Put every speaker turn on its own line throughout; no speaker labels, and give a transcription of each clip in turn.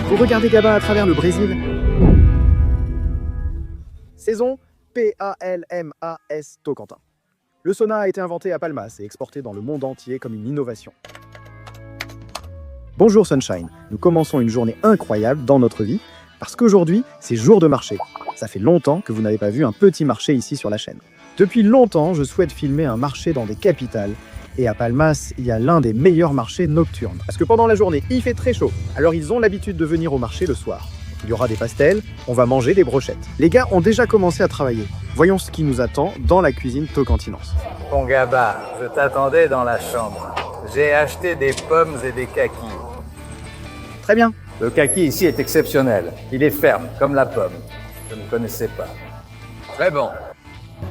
Vous regardez Gabin à travers le Brésil. Saison Palmas Tocantins. Le sauna a été inventé à Palmas et exporté dans le monde entier comme une innovation. Bonjour Sunshine, nous commençons une journée incroyable dans notre vie parce qu'aujourd'hui, c'est jour de marché. Ça fait longtemps que vous n'avez pas vu un petit marché ici sur la chaîne. Depuis longtemps, je souhaite filmer un marché dans des capitales. Et à Palmas, il y a l'un des meilleurs marchés nocturnes. Parce que pendant la journée, il fait très chaud. Alors ils ont l'habitude de venir au marché le soir. Il y aura des pastels, on va manger des brochettes. Les gars ont déjà commencé à travailler. Voyons ce qui nous attend dans la cuisine tocantinense.
Bon Gabin, je t'attendais dans la chambre. J'ai acheté des pommes et des kakis.
Très bien.
Le kaki ici est exceptionnel. Il est ferme, comme la pomme. Je ne connaissais pas. Très bon.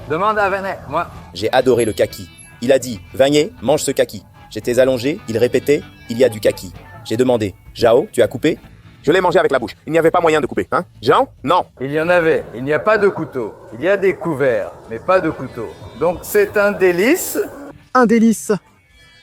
Demande à Venet, moi.
J'ai adoré le kaki. Il a dit, Vanier, mange ce kaki. J'étais allongé, il répétait, il y a du kaki. J'ai demandé, Jao, tu as coupé?
Je l'ai mangé avec la bouche. Il n'y avait pas moyen de couper, hein? Jean? Non.
Il y en avait. Il n'y a pas de couteau. Il y a des couverts, mais pas de couteau. Donc c'est un délice.
Un délice.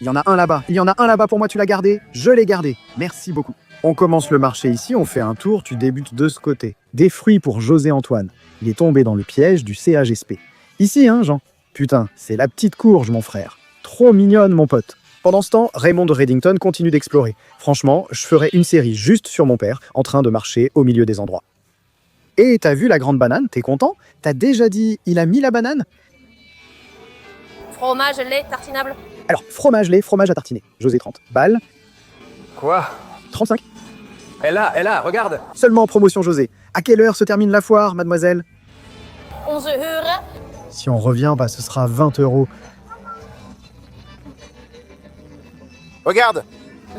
Il y en a un là-bas. Il y en a un là-bas pour moi, tu l'as gardé. Je l'ai gardé. Merci beaucoup. On commence le marché ici, on fait un tour, tu débutes de ce côté. Des fruits pour José Antoine. Il est tombé dans le piège du CHSP. Ici, hein, Jean? Putain, c'est la petite courge, mon frère. Trop mignonne, mon pote. Pendant ce temps, Raymond de Reddington continue d'explorer. Franchement, je ferais une série juste sur mon père, en train de marcher au milieu des endroits. Et t'as vu la grande banane? T'es content? T'as déjà dit, il a mis la banane?
Fromage, lait, tartinable.
Alors, fromage, lait, fromage à tartiner. José 30. Balle,
Quoi?
35.
Elle a, regarde.
Seulement en promotion, José. À quelle heure se termine la foire, mademoiselle?
11 heures.
Si on revient, ce sera 20 €.
Regarde.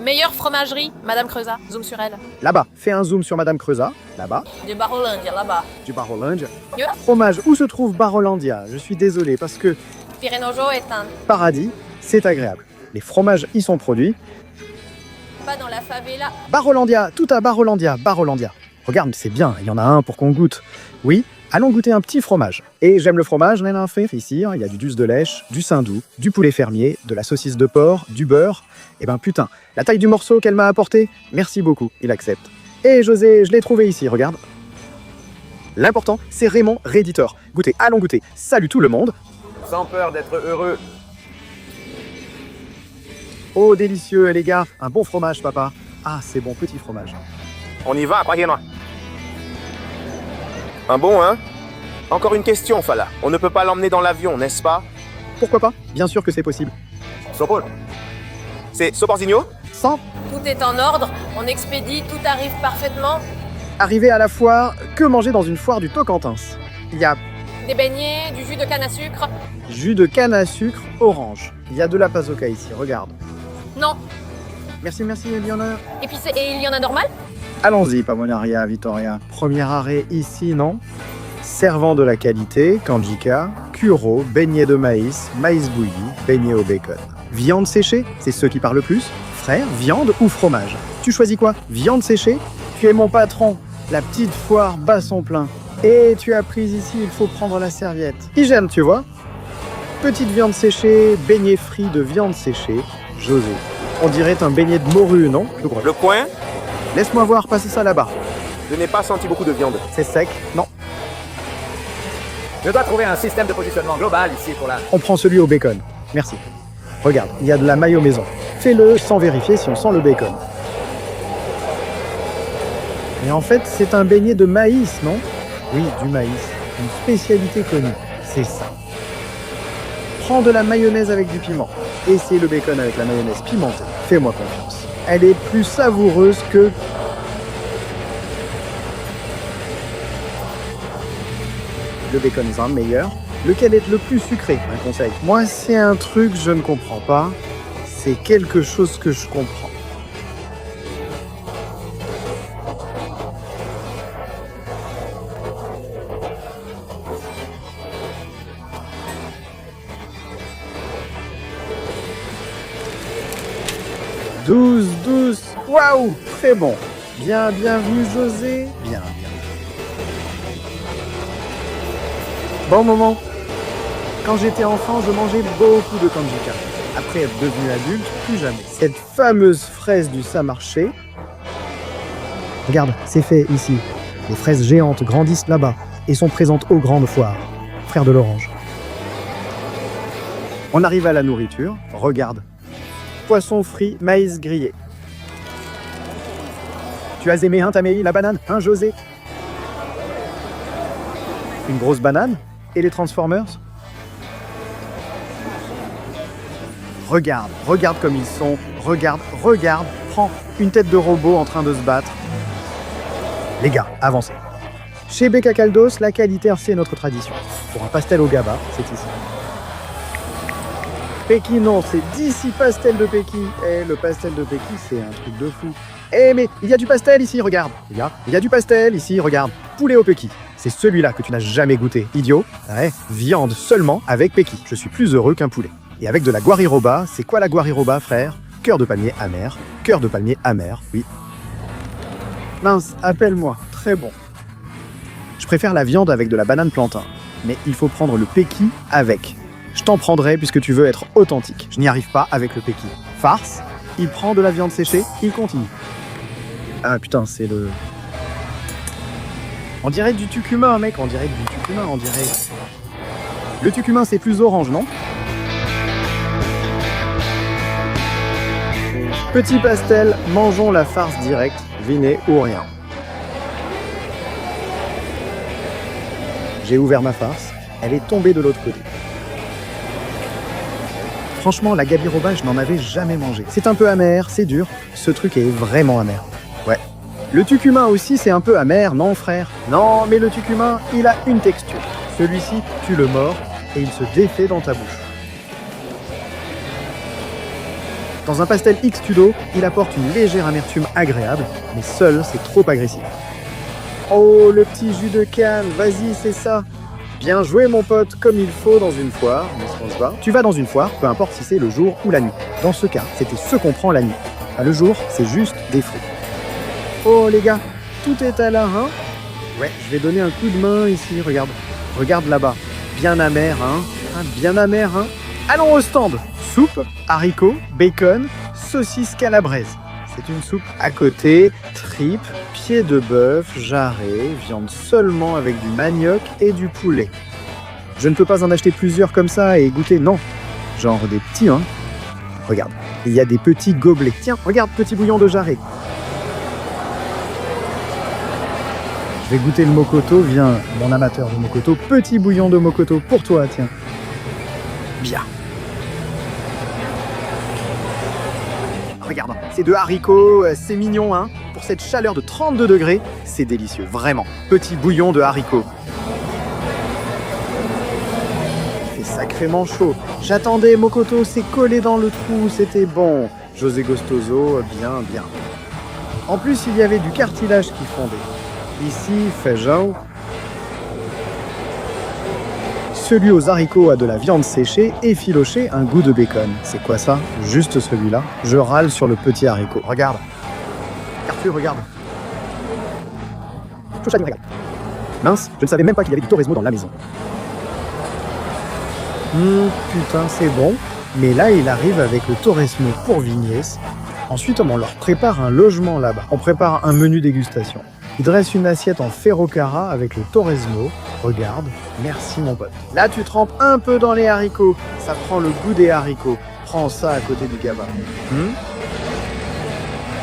Meilleure fromagerie, Madame Creusat. Zoom sur elle.
Là-bas, fais un zoom sur Madame Creusat. Là-bas,
Du Barolingue, là-bas.
du Barolandia.
Yeah.
Fromage, où se trouve Barolandia? Je suis désolé, parce que
Pirenojo est un...
paradis, c'est agréable. Les fromages y sont produits.
Pas dans la favela.
Barolandia, tout à Barolandia, Barolandia. Regarde, c'est bien, il y en a un pour qu'on goûte. Oui, allons goûter un petit fromage. Et j'aime le fromage, on en a fait ici, il y a du Duce de Lèche, du Saindoux, du poulet fermier, de la saucisse de porc, du beurre. Et ben putain, la taille du morceau qu'elle m'a apporté, merci beaucoup, il accepte. Et José, je l'ai trouvé ici, regarde. L'important, c'est Raymond Redditor. Goûtez, allons goûter. Salut tout le monde.
Sans peur d'être heureux.
Oh, délicieux, les gars. Un bon fromage, papa. Ah, c'est bon, petit fromage.
On y va, croyez-moi. Un bon, hein? Encore une question, Fala. On ne peut pas l'emmener dans l'avion, n'est-ce pas?
Pourquoi pas? Bien sûr que c'est possible.
Sopol.
C'est Soporzinho?
Sans
Tout est en ordre, on expédie, tout arrive parfaitement.
arriver à la foire, que manger dans une foire du Tocantins? Il y a
Des beignets, du jus de canne à sucre.
jus de canne à sucre orange. Il y a de la pazoka ici, regarde.
Non.
Merci, Eleonore.
Et puis et il y en a normal?
Allons-y, Pavonaria, Vittoria. Premier arrêt ici, non? Servant de la qualité, Kanjika, Kuro, beignet de maïs, maïs bouilli, beignet au bacon. Viande séchée, c'est ceux qui parlent le plus. Frère, viande ou fromage? Tu choisis quoi? Viande séchée? Tu es mon patron. La petite foire bat son plein. Et tu as pris ici, il faut prendre la serviette. Hygiène, tu vois? Petite viande séchée, beignet frit de viande séchée. José. On dirait un beignet de morue, non? Je crois.
Le coin?
Laisse-moi voir passer ça là-bas.
Je n'ai pas senti beaucoup de viande.
C'est sec? Non.
Je dois trouver un système de positionnement global ici pour la...
On prend celui au bacon. Merci. Regarde, il y a de la mayo maison. Fais-le sans vérifier si on sent le bacon. Mais en fait, c'est un beignet de maïs, non? Oui, du maïs. Une spécialité connue. C'est ça. Prends de la mayonnaise avec du piment. Essaye le bacon avec la mayonnaise pimentée. Fais-moi confiance. Elle est plus savoureuse que... Le bacon est un meilleur. Lequel est le plus sucré? Un conseil. Moi, c'est un truc que je ne comprends pas. C'est quelque chose que je comprends. Douce. Waouh, très bon. Bien vu, José. Bien. Bon moment. Quand j'étais enfant, je mangeais beaucoup de kanjika. Après être devenu adulte, plus jamais. Cette fameuse fraise du Samarché. Regarde, c'est fait ici. Les fraises géantes grandissent là-bas et sont présentes aux grandes foires. Frère de l'orange. On arrive à la nourriture. Regarde. Poisson frit, maïs grillé. Tu as aimé, hein, Tamélie, la banane, hein, José? Une grosse banane? Et les Transformers? Regarde, regarde comme ils sont. Regarde, regarde. Prends une tête de robot en train de se battre. Les gars, avancez. Chez Becca Caldos, la qualité, c'est notre tradition. Pour un pastel au GABA, c'est ici. Pékin, non, c'est d'ici pastel de Pékin. Eh, le pastel de Pékin, c'est un truc de fou. Eh, mais il y a du pastel ici, regarde. Il y a du pastel ici, regarde. Poulet au Pékin. C'est celui-là que tu n'as jamais goûté. Idiot. Ouais, viande seulement avec Pékin. Je suis plus heureux qu'un poulet. Et avec de la guariroba, c'est quoi la guariroba, frère? Cœur de palmier amer. Cœur de palmier amer, oui. Mince, appelle-moi. Très bon. Je préfère la viande avec de la banane plantain. Mais il faut prendre le Pékin avec. Je t'en prendrai puisque tu veux être authentique. Je n'y arrive pas avec le Pékin. Farce, il prend de la viande séchée, il continue. Ah putain, c'est le... On dirait du tucumin, mec, on dirait du tucumin, on dirait... Le tucumin, c'est plus orange, non? Petit pastel, mangeons la farce directe, vinet ou rien. J'ai ouvert ma farce, elle est tombée de l'autre côté. Franchement, la gabiroba, je n'en avais jamais mangé. C'est un peu amer, c'est dur. Ce truc est vraiment amer. Ouais. Le tucumin aussi, c'est un peu amer, non frère? Non, mais le tucumin, il a une texture. Celui-ci, tu le mords et il se défait dans ta bouche. Dans un pastel X-Tudo, il apporte une légère amertume agréable, mais seul, c'est trop agressif. Oh, le petit jus de canne, vas-y, c'est ça. Bien joué mon pote, comme il faut dans une foire, n'est-ce qu'on se bat? Tu vas dans une foire, peu importe si c'est le jour ou la nuit. Dans ce cas, c'était ce qu'on prend la nuit. Enfin, le jour, c'est juste des fruits. Oh les gars, tout est à la hein? Ouais, je vais donner un coup de main ici, regarde. Regarde là-bas. Bien amer, hein? Bien amer, hein? Allons au stand. Soupe, haricots, bacon, saucisse calabraise. C'est une soupe à côté, tripes, pieds de bœuf, jarret, viande seulement avec du manioc et du poulet. Je ne peux pas en acheter plusieurs comme ça et goûter, non. Genre des petits, hein. Regarde, il y a des petits gobelets. Tiens, regarde, petit bouillon de jarret. Je vais goûter le mokoto, viens, mon amateur de mokoto. Petit bouillon de mokoto pour toi, tiens. Bien. Regarde, c'est de haricots, c'est mignon, hein. Pour cette chaleur de 32 degrés, c'est délicieux, vraiment. Petit bouillon de haricots. Il fait sacrément chaud. J'attendais, mokoto, c'est collé dans le trou, c'était bon. José Gostoso, bien, bien. En plus, il y avait du cartilage qui fondait. Ici, feijão. Celui aux haricots a de la viande séchée, effilochée, un goût de bacon. C'est quoi ça? Juste celui-là. Je râle sur le petit haricot. Regarde. Arthur, regarde. Chouchani, regarde. Mince, je ne savais même pas qu'il y avait du torresmo dans la maison. Putain, c'est bon. Mais là, il arrive avec le torresmo pour Vignès. Ensuite, on leur prépare un logement là-bas. On prépare un menu dégustation. Il dresse une assiette en ferro-cara avec le torresmo. Regarde, merci mon pote. Là, tu trempes un peu dans les haricots. Ça prend le goût des haricots. Prends ça à côté du GABA.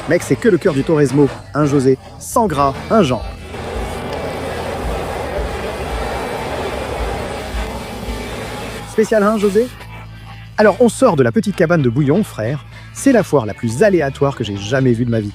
Mec, c'est que le cœur du torresmo. Un José, sans gras, un Jean. Spécial, hein, José? Alors, on sort de la petite cabane de bouillon, frère. C'est la foire la plus aléatoire que j'ai jamais vue de ma vie.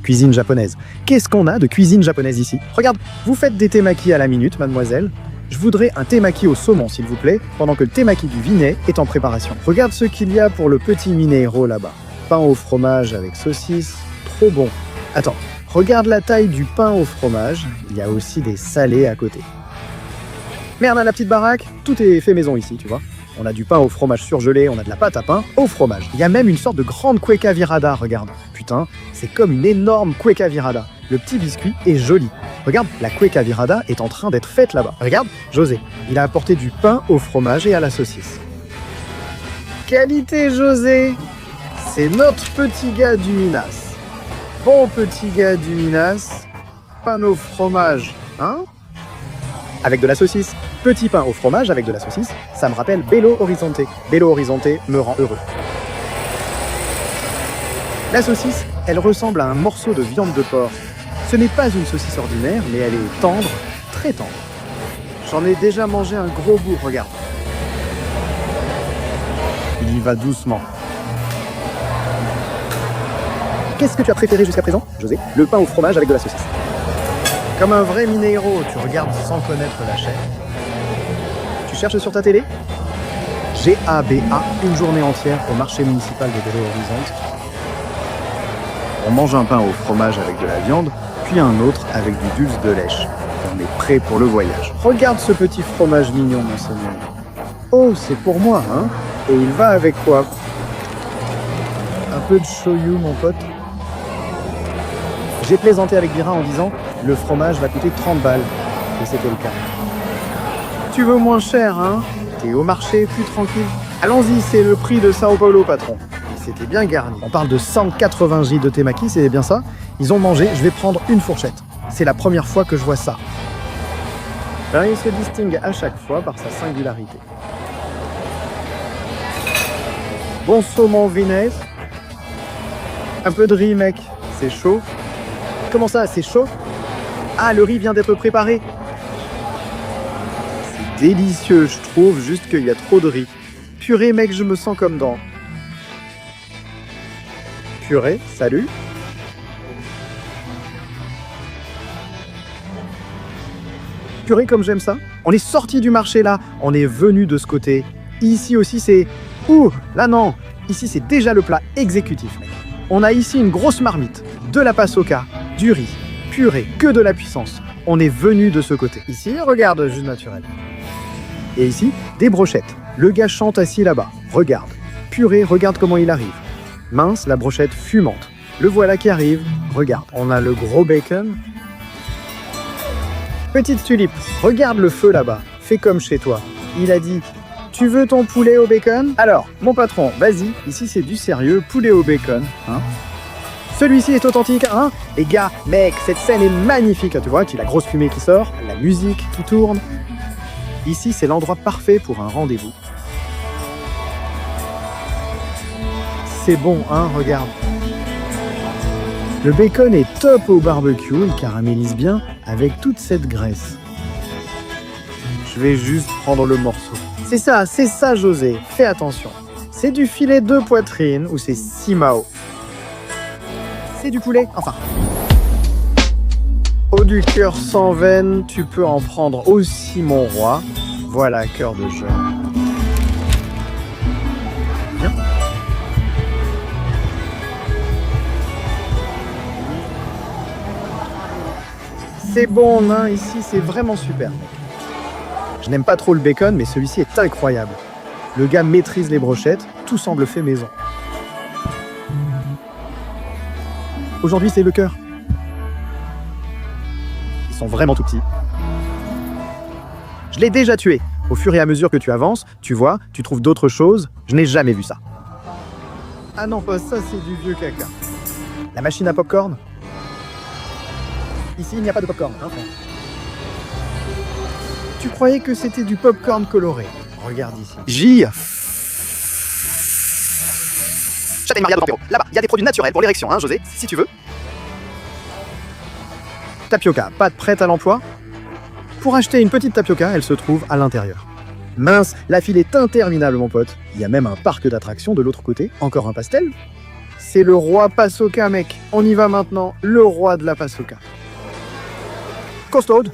Cuisine japonaise. Qu'est-ce qu'on a de cuisine japonaise ici? Regarde, vous faites des temaki à la minute, mademoiselle. Je voudrais un temaki au saumon, s'il vous plaît, pendant que le temaki du Vinet est en préparation. Regarde ce qu'il y a pour le petit Mineiro là-bas. Pain au fromage avec saucisse, trop bon. Attends, regarde la taille du pain au fromage, il y a aussi des salés à côté. Merde, la petite baraque, tout est fait maison ici, tu vois. On a du pain au fromage surgelé, on a de la pâte à pain au fromage. Il y a même une sorte de grande cueca virada, regarde. Putain, c'est comme une énorme cueca virada. Le petit biscuit est joli. Regarde, la cueca virada est en train d'être faite là-bas. Regarde, José, il a apporté du pain au fromage et à la saucisse. Qualité, José! C'est notre petit gars du Minas. Bon petit gars du Minas, pain au fromage, hein? Avec de la saucisse. Petit pain au fromage avec de la saucisse, ça me rappelle Belo Horizonte. Belo Horizonte me rend heureux. La saucisse, elle ressemble à un morceau de viande de porc. Ce n'est pas une saucisse ordinaire, mais elle est tendre, très tendre. J'en ai déjà mangé un gros bout, regarde. Il y va doucement. Qu'est-ce que tu as préféré jusqu'à présent, José? Le pain au fromage avec de la saucisse. Comme un vrai mineiro, tu regardes sans connaître la chaîne. Tu cherches sur ta télé? GABA, une journée entière au marché municipal de Belo Horizonte. On mange un pain au fromage avec de la viande, puis un autre avec du dulce de lèche. On est prêt pour le voyage. Regarde ce petit fromage mignon, monseigneur. Oh, c'est pour moi, hein? Et il va avec quoi? Un peu de shoyu, mon pote. J'ai plaisanté avec Bira en disant « Le fromage va coûter 30 balles ». Et c'était le cas. Tu veux moins cher, hein? T'es au marché, plus tranquille. Allons-y, c'est le prix de Sao Paulo, patron. Et c'était bien garni. On parle de 180 J de temaki, c'est bien ça? Ils ont mangé, je vais prendre une fourchette. C'est la première fois que je vois ça. Ben, il se distingue à chaque fois par sa singularité. Bon saumon vinaise. Un peu de riz, mec. C'est chaud. Comment ça, c'est chaud? Ah, le riz vient d'être préparé. C'est délicieux, je trouve, juste qu'il y a trop de riz. Purée, mec, je me sens comme dans... Purée, salut. Purée, comme j'aime ça. On est sorti du marché, là. On est venu de ce côté. Ici aussi, c'est... Ouh, là, non. Ici, c'est déjà le plat exécutif, mec. On a ici une grosse marmite, de la pasoka, du riz, purée, que de la puissance. On est venu de ce côté. Ici, regarde, jus naturel. Et ici, des brochettes. Le gars chante assis là-bas. Regarde. Purée, regarde comment il arrive. Mince, la brochette fumante. Le voilà qui arrive. Regarde. On a le gros bacon. Petite tulipe, regarde le feu là-bas. Fais comme chez toi. Il a dit... Tu veux ton poulet au bacon? Alors, mon patron, vas-y, ici c'est du sérieux, poulet au bacon, hein. Celui-ci est authentique, hein. Les gars, mec, cette scène est magnifique, tu vois, tu la grosse fumée qui sort, la musique qui tourne. Ici, c'est l'endroit parfait pour un rendez-vous. C'est bon, hein, regarde. Le bacon est top au barbecue, il caramélise bien avec toute cette graisse. Je vais juste prendre le morceau. C'est ça, José. Fais attention. C'est du filet de poitrine ou c'est simao. C'est du poulet, enfin. Au du cœur sans veine, tu peux en prendre aussi, mon roi. Voilà, cœur de jeune. Bien. C'est bon, nain, ici, c'est vraiment super, mec. Je n'aime pas trop le bacon, mais celui-ci est incroyable. Le gars maîtrise les brochettes, tout semble fait maison. Aujourd'hui, c'est le cœur. Ils sont vraiment tout petits. Je l'ai déjà tué. Au fur et à mesure que tu avances, tu vois, tu trouves d'autres choses. Je n'ai jamais vu ça. Ah non, pas ça, c'est du vieux caca. La machine à popcorn. Ici, il n'y a pas de popcorn, hein, frère. Tu croyais que c'était du popcorn coloré. Regarde ici. J. Châtaigne Maria de Pampero. Là-bas, il y a des produits naturels pour l'érection, hein, José, si tu veux. Tapioca, pâte prête à l'emploi. Pour acheter une petite tapioca, elle se trouve à l'intérieur. Mince, la file est interminable, mon pote. Il y a même un parc d'attractions de l'autre côté. Encore un pastel. C'est le roi pasoka, mec. On y va maintenant. Le roi de la pasoka. Costaude.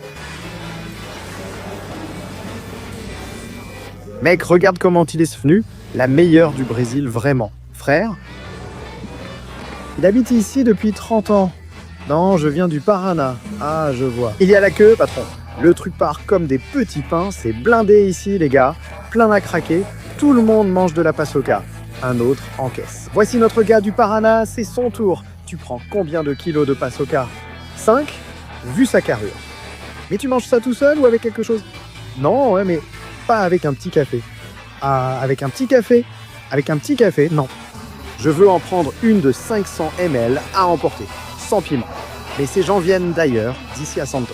Mec, regarde comment il est venu. La meilleure du Brésil, vraiment. Frère, il habite ici depuis 30 ans. Non, je viens du Paraná. Ah, je vois. Il y a la queue, patron. Le truc part comme des petits pains. C'est blindé ici, les gars. Plein à craquer. Tout le monde mange de la pasoka. Un autre en caisse. Voici notre gars du Paraná. C'est son tour. Tu prends combien de kilos de pasoka? 5? Vu sa carrure. Mais tu manges ça tout seul ou avec quelque chose? Non, ouais, mais... pas avec un petit café. Ah, avec un petit café? Avec un petit café, non. Je veux en prendre une de 500 ml à emporter, sans piment. Mais ces gens viennent d'ailleurs, d'ici à Santos.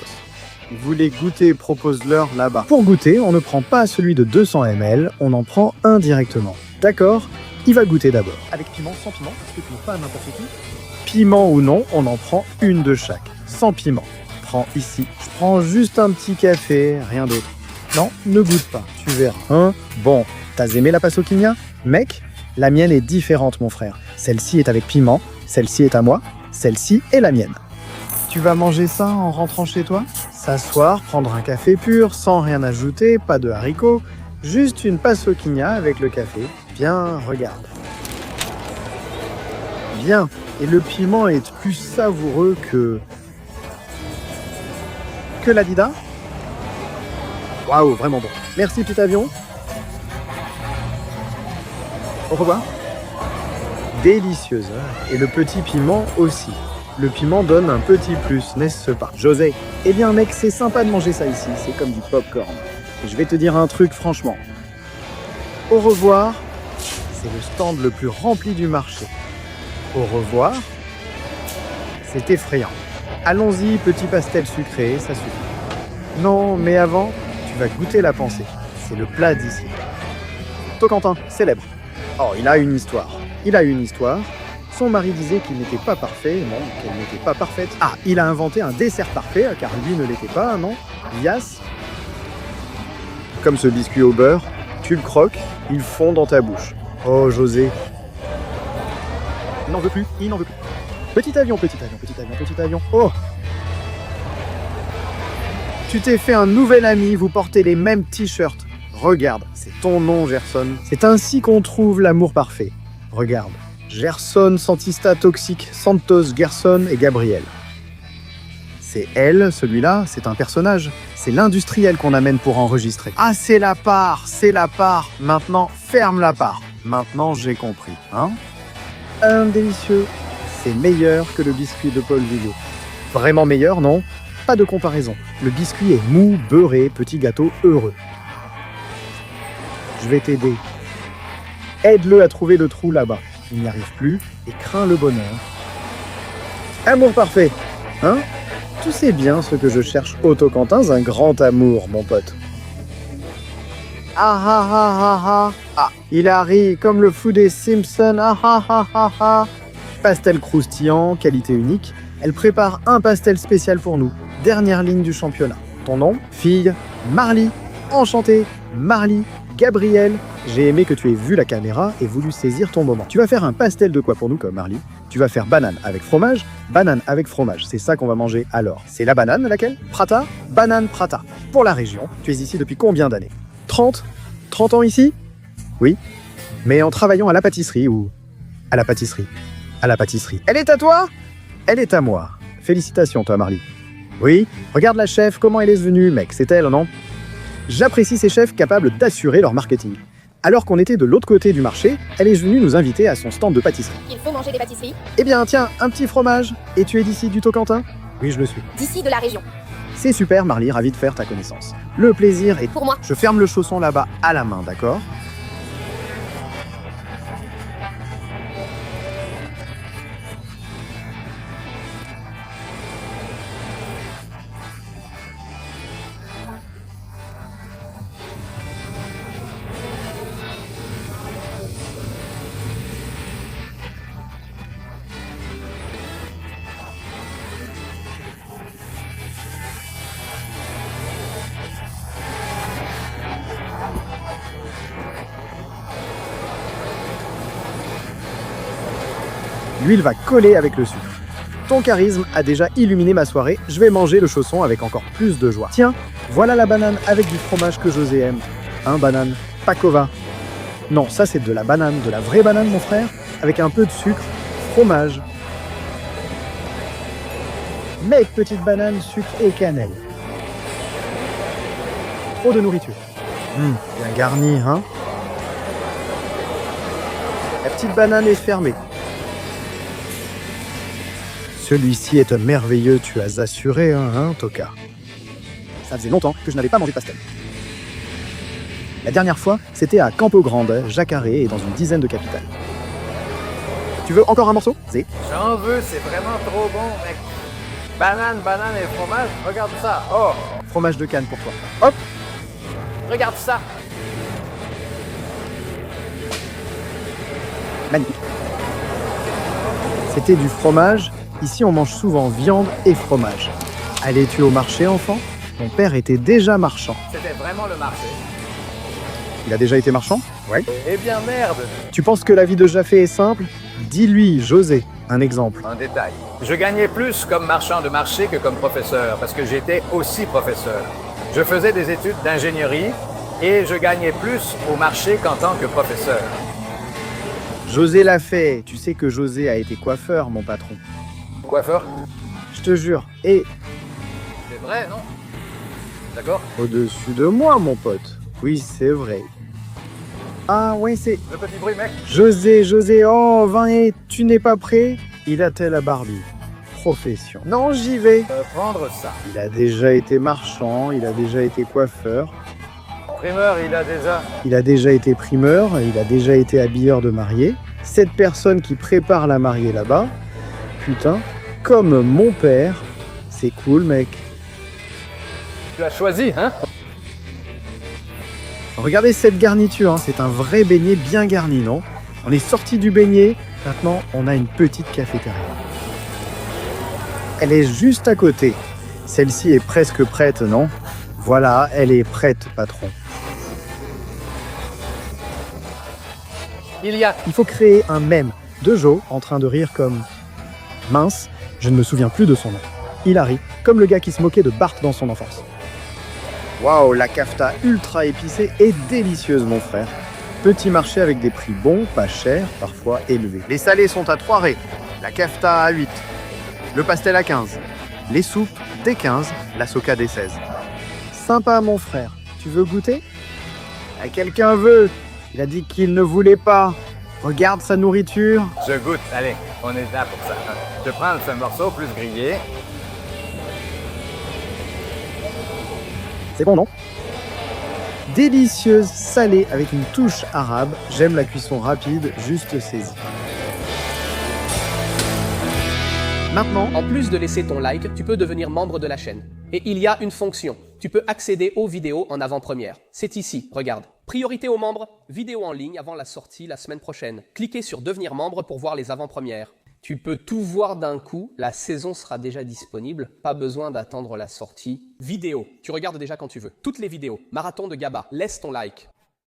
Vous voulez goûter, propose-leur là-bas. Pour goûter, on ne prend pas celui de 200 ml, on en prend un directement. D'accord? Il va goûter d'abord. Avec piment, sans piment, parce que tu n'es pas n'importe qui. Piment ou non, on en prend une de chaque. Sans piment. Prends ici. Je prends juste un petit café, rien d'autre. Non, ne goûte pas, tu verras. Hein? Bon, t'as aimé la pasoquinha? Mec, la mienne est différente, mon frère. Celle-ci est avec piment, celle-ci est à moi, celle-ci est la mienne. Tu vas manger ça en rentrant chez toi? S'asseoir, prendre un café pur, sans rien ajouter, pas de haricots, juste une pasoquinha avec le café. Bien, regarde. Bien, et le piment est plus savoureux que l'Adida? Waouh, vraiment bon. Merci, petit avion. Au revoir. Délicieuse. Et le petit piment aussi. Le piment donne un petit plus, n'est-ce pas? José. Eh bien, mec, c'est sympa de manger ça ici. C'est comme du popcorn. Et je vais te dire un truc, franchement. Au revoir. C'est le stand le plus rempli du marché. Au revoir. C'est effrayant. Allons-y, petit pastel sucré, ça suffit. Non, mais avant, tu vas goûter la pensée. C'est le plat d'ici. Tocantin, célèbre. Oh, il a une histoire. Il a une histoire. Son mari disait qu'il n'était pas parfait, non, qu'elle n'était pas parfaite. Ah, il a inventé un dessert parfait, car lui ne l'était pas, non? Yas. Comme ce biscuit au beurre, tu le croques, il fond dans ta bouche. Oh, José. Il n'en veut plus, il n'en veut plus. Petit avion, petit avion, petit avion, petit avion. Oh! Tu t'es fait un nouvel ami, vous portez les mêmes t-shirts. Regarde, c'est ton nom, Gerson. C'est ainsi qu'on trouve l'amour parfait. Regarde. Gerson, Santista, Toxique, Santos, Gerson et Gabriel. C'est elle, celui-là, c'est un personnage. C'est l'industriel qu'on amène pour enregistrer. Ah, c'est la part, c'est la part. Maintenant, ferme la part. Maintenant, j'ai compris, hein? Un délicieux. C'est meilleur que le biscuit de Paul Vigo. Vraiment meilleur, non? Pas de comparaison. Le biscuit est mou, beurré, petit gâteau heureux. Je vais t'aider. Aide-le à trouver le trou là-bas. Il n'y arrive plus et craint le bonheur. Amour parfait, hein? Tu sais bien ce que je cherche au Tocantins, un grand amour, mon pote. Ah ah ah ah ah. Ah, il a ri comme le fou des Simpsons. Ah ah ah ah ah. Pastel croustillant, qualité unique. Elle prépare un pastel spécial pour nous. Dernière ligne du championnat. Ton nom? Fille? Marly. Enchantée. Marly. Gabriel. J'ai aimé que tu aies vu la caméra et voulu saisir ton moment. Tu vas faire un pastel de quoi pour nous, comme Marly? Tu vas faire banane avec fromage? Banane avec fromage, c'est ça qu'on va manger alors. C'est la banane, laquelle? Prata? Banane Prata. Pour la région, tu es ici depuis combien d'années? 30? 30 ans ici? Oui. Mais en travaillant à la pâtisserie ou... À la pâtisserie. À la pâtisserie. Elle est à toi? Elle est à moi. Félicitations, toi, Marly. Oui, regarde la chef, comment elle est venue, mec, c'est elle, non? J'apprécie ces chefs capables d'assurer leur marketing. Alors qu'on était de l'autre côté du marché, elle est venue nous inviter à son stand de pâtisserie.
Il faut manger des pâtisseries.
Eh bien, tiens, un petit fromage. Et tu es d'ici du Tocantins? Oui, je le suis.
D'ici de la région.
C'est super, Marly, ravi de faire ta connaissance. Le plaisir est...
Pour moi.
Je ferme le chausson là-bas à la main, d'accord? L'huile va coller avec le sucre. Ton charisme a déjà illuminé ma soirée, je vais manger le chausson avec encore plus de joie. Tiens, voilà la banane avec du fromage que José aime. Hein, banane? Pakova. Non, ça c'est de la banane, de la vraie banane, mon frère, avec un peu de sucre, fromage. Mec, petite banane, sucre et cannelle. Trop de nourriture. Bien garni, hein? La petite banane est fermée. Celui-ci est merveilleux, tu as assuré, hein, Toka? Ça faisait longtemps que je n'avais pas mangé de pastel. La dernière fois, c'était à Campo Grande, Jacaré et dans une dizaine de capitales. Tu veux encore un morceau, Zé?
J'en veux, c'est vraiment trop bon, mec. Banane, banane et fromage, regarde ça. Oh,
Fromage de canne pour toi. Hop,
regarde ça.
magnifique. C'était du fromage. Ici, on mange souvent viande et fromage. Allais-tu au marché, enfant? Mon père était déjà marchand.
C'était vraiment le marché.
Il a déjà été marchand? Ouais.
Eh bien merde.
Tu penses que la vie de Jaffé est simple? Dis-lui, José, un exemple.
Un détail. Je gagnais plus comme marchand de marché que comme professeur, parce que j'étais aussi professeur. Je faisais des études d'ingénierie et je gagnais plus au marché qu'en tant que professeur.
José l'a fait. Tu sais que José a été coiffeur, mon patron.
Coiffeur?
Je te jure. Et
C'est vrai, non? D'accord?
au-dessus de moi, mon pote. Oui, c'est vrai. Ah ouais, c'est
Le petit bruit, mec.
José, oh, Vianney, tu n'es pas prêt? Il a tel à Barbie. Profession. Non, j'y vais.
Prendre ça.
Il a déjà été marchand, il a déjà été coiffeur,
Primeur, il a déjà...
il a déjà été primeur, il a déjà été habilleur de mariée. Cette personne qui prépare la mariée là-bas, putain, comme mon père, c'est cool, mec.
Tu as choisi, hein?
Regardez cette garniture, hein, c'est un vrai beignet bien garni, non? On est sorti du beignet, maintenant on a une petite cafétéria. Elle est juste à côté. Celle-ci est presque prête, non? Voilà, elle est prête, patron. Il faut créer un mème de Joe en train de rire comme... Mince, je ne me souviens plus de son nom. Hilary, comme le gars qui se moquait de Bart dans son enfance. Waouh, la kafta ultra épicée et délicieuse, mon frère. Petit marché avec des prix bons, pas chers, parfois élevés. Les salés sont à 3 raies, la kafta à 8, le pastel à 15, les soupes dès 15, la soca dès 16. Sympa, mon frère. Tu veux goûter? Ah, quelqu'un veut. Il a dit qu'il ne voulait pas. Regarde sa nourriture.
Je goûte, allez, on est là pour ça. Je prends ce morceau plus grillé.
C'est bon, non? Délicieuse, salée, avec une touche arabe. J'aime la cuisson rapide, juste saisie.
Maintenant, en plus de laisser ton like, tu peux devenir membre de la chaîne. Et il y a une fonction. Tu peux accéder aux vidéos en avant-première. C'est ici, regarde. Priorité aux membres, vidéo en ligne avant la sortie la semaine prochaine. Cliquez sur devenir membre pour voir les avant-premières. Tu peux tout voir d'un coup, la saison sera déjà disponible, pas besoin d'attendre la sortie. Vidéo, tu regardes déjà quand tu veux. Toutes les vidéos, marathon de Gaba, laisse ton like.